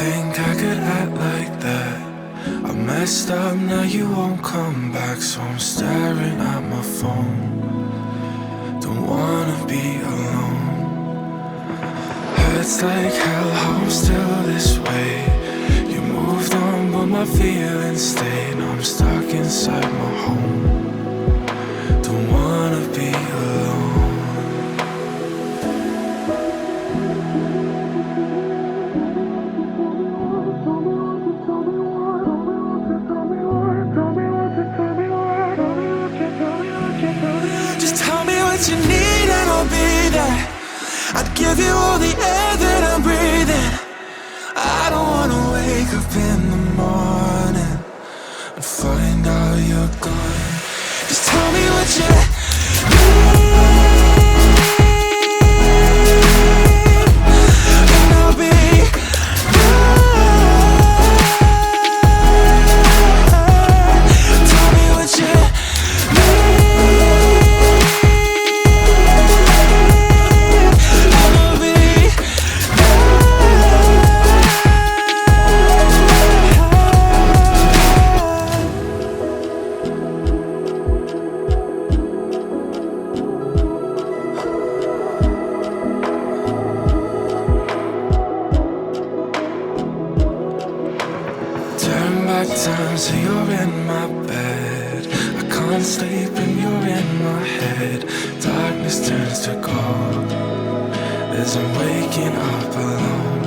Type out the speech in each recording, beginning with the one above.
think I could act like that? I messed up, now you won't come back, so I'm staring at my phone. Don't wanna be alone. Hurts like hell how I'm still this way. You moved on but my feelings stay. Now I'm stuck inside my home. Don't wanna be alone. You need and I'll be there. I'd give you all the air that I'm breathing. I don't wanna wake up in the morning and find out you're gone. Just tell me what you need and I'll be there. Tell me what you need. Time, so you're in my bed. I can't sleep and you're in my head. Darkness turns to gold as I'm waking up alone.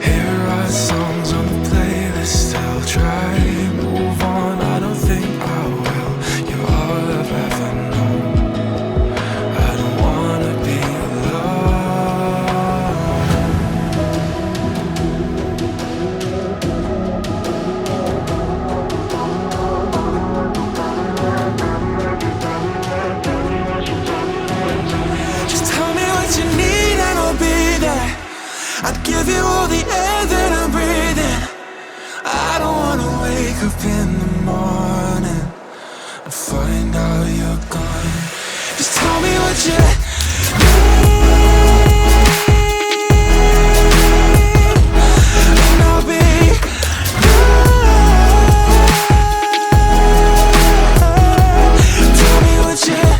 Here are songs on the playlist still. Try move on, I don't think I will. You're all I've ever known. I don't wanna be I'd give you all the air that I'm breathing. I don't wanna wake up in the morning and find out you're gone. Just tell me what you need and I'll be there. Tell me what you need.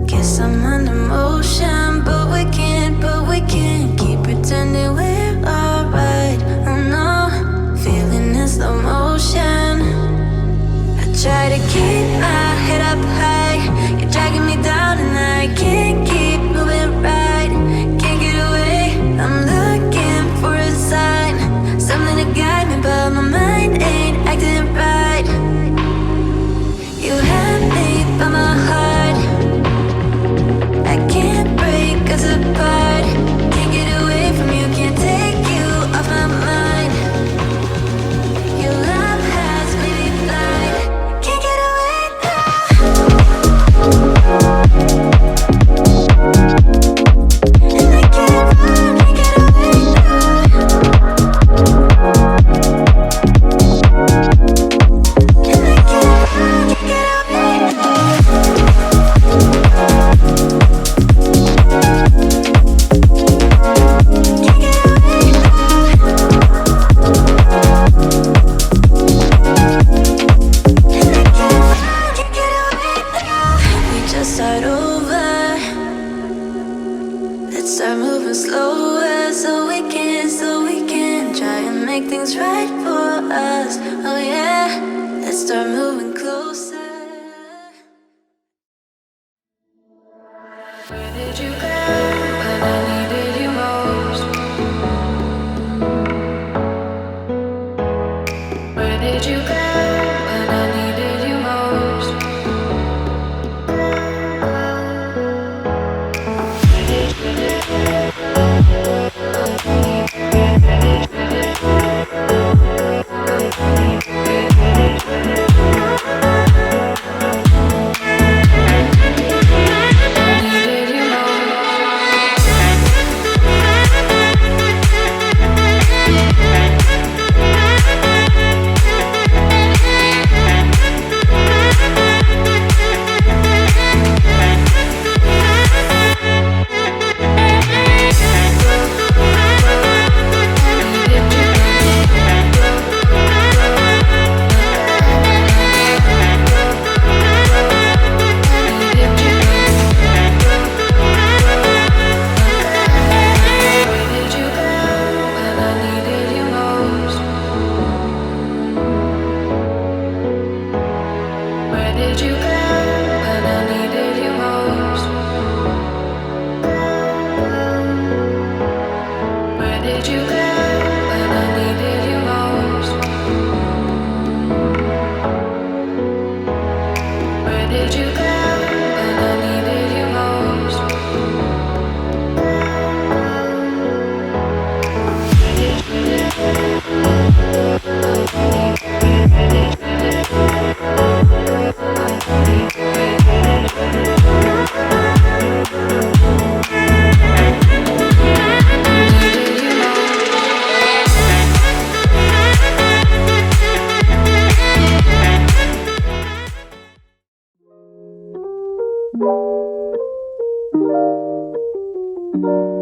Guess I'm under motion, but we can't keep pretending we're alright. Oh no, feeling in slow motion. I try to keep my head up high. You're dragging me down and I can't keep moving right. Can't get away, I'm looking for a sign. Something to guide me, but my mind ain't acting right. You had me by my heart. I can't break us apart. Can't get away from you, can't take you off my mind. Your love has made me blind. Can't get away now. And I can't run, can't get away now. And I can't run, can't get away now. Start over. Let's start moving slower so we can try and make things right for us. Oh yeah, let's start moving closer. Where did you go when I needed you most? Where did you go when I needed you most? Thank you.